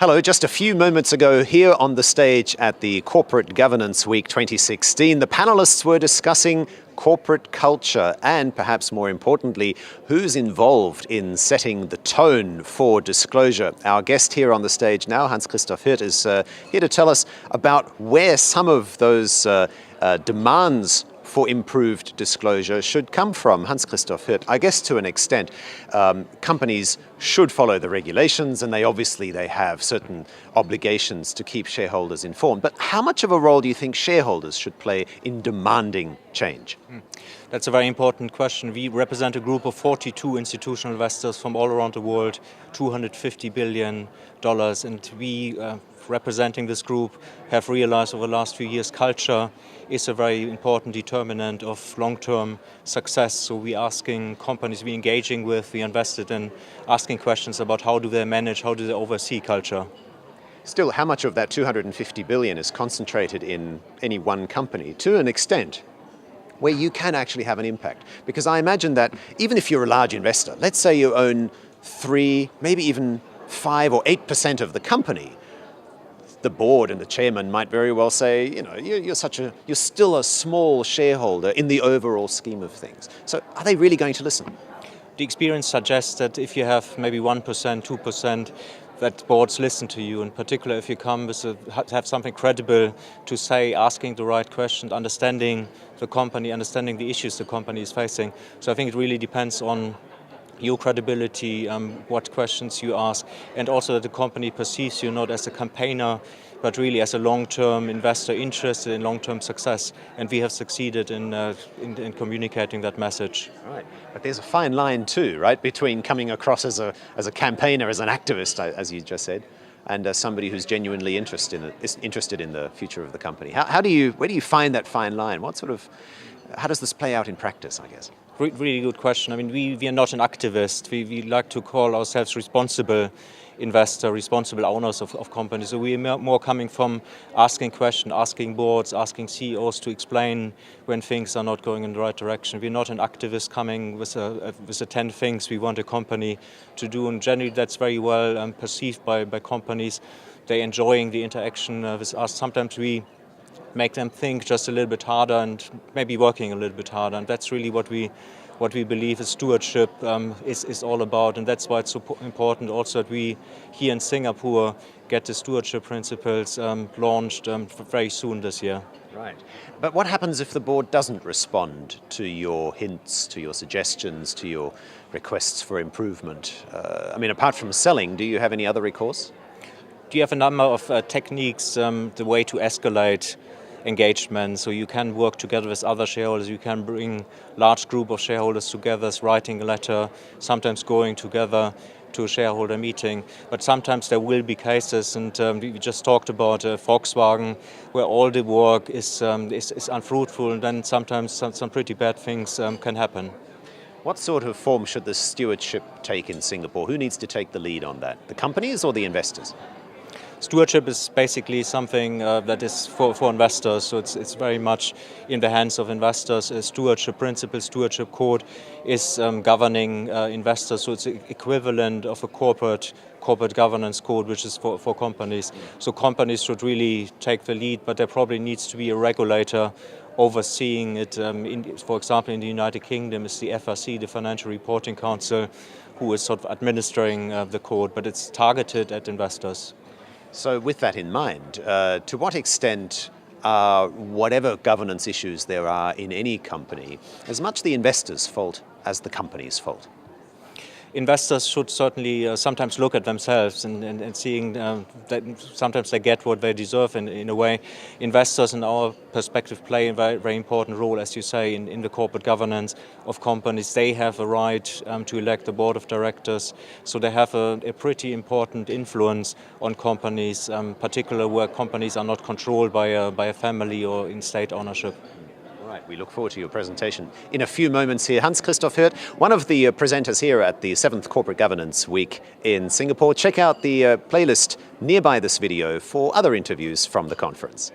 Hello, just a few moments ago here on the stage at the Corporate Governance Week 2016, the panelists were discussing corporate culture and, perhaps more importantly, who's involved in setting the tone for disclosure. Our guest here on the stage now, Hans-Christoph Hirt, is here to tell us about where some of those demands for improved disclosure should come from. Hans-Christoph Hirt, I guess to an extent, companies should follow the regulations, and they have certain obligations to keep shareholders informed. But how much of a role do you think shareholders should play in demanding change? That's a very important question. We represent a group of 42 institutional investors from all around the world, $250 billion, and we, representing this group, have realized over the last few years culture is a very important determinant of long-term success. So we're asking companies we're engaging with, we invested in, asking questions about how do they manage, how do they oversee culture. Still, how much of that $250 billion is concentrated in any one company, to an extent where you can actually have an impact? Because I imagine that even if you're a large investor, let's say you own 3, maybe even 5 or 8% of the company, the board and the chairman might very well say, you know, you're still a small shareholder in the overall scheme of things. So are they really going to listen? The experience suggests that if you have maybe 1%, 2%, that boards listen to you, in particular if you come with have something credible to say, asking the right questions, understanding the company, understanding the issues the company is facing. So I think it really depends on your credibility, what questions you ask, and also that the company perceives you not as a campaigner, but really as a long-term investor interested in long-term success. And we have succeeded in communicating that message. Right, but there's a fine line too, right, between coming across as a campaigner, as an activist, as you just said, and as somebody who's genuinely interested in the future of the company. Where do you find that fine line? How does this play out in practice, I guess? Really good question. I mean, we are not an activist. We like to call ourselves responsible investor, responsible owners of companies. So we are more coming from asking questions, asking boards, asking CEOs to explain when things are not going in the right direction. We're not an activist coming with the 10 things we want a company to do. And generally that's very well perceived by companies. They're enjoying the interaction with us. Sometimes we make them think just a little bit harder and maybe working a little bit harder. And that's really what we believe is stewardship is all about. And that's why it's so important also that we here in Singapore get the stewardship principles launched very soon this year. Right. But what happens if the board doesn't respond to your hints, to your suggestions, to your requests for improvement? I mean, apart from selling, do you have any other recourse? Do you have a number of techniques, the way to escalate engagement, so you can work together with other shareholders, you can bring large group of shareholders together, writing a letter, sometimes going together to a shareholder meeting. But sometimes there will be cases, and we just talked about Volkswagen, where all the work is unfruitful, and then sometimes some pretty bad things can happen. What sort of form should the stewardship take in Singapore? Who needs to take the lead on that? The companies or the investors? Stewardship is basically something that is for investors, so it's very much in the hands of investors. Stewardship principle, stewardship code is governing investors, so it's equivalent of a corporate governance code, which is for companies. So companies should really take the lead, but there probably needs to be a regulator overseeing it. For example, in the United Kingdom, it's the FRC, the Financial Reporting Council, who is sort of administering the code, but it's targeted at investors. So with that in mind, to what extent are whatever governance issues there are in any company as much the investor's fault as the company's fault? Investors should certainly sometimes look at themselves and seeing that sometimes they get what they deserve in a way. Investors, in our perspective, play a very, very important role, as you say, in the corporate governance of companies. They have a right to elect the board of directors, so they have a pretty important influence on companies, particularly where companies are not controlled by a family or in state ownership. Right, we look forward to your presentation in a few moments here. Hans-Christoph Hirt, one of the presenters here at the 7th Corporate Governance Week in Singapore. Check out the playlist nearby this video for other interviews from the conference.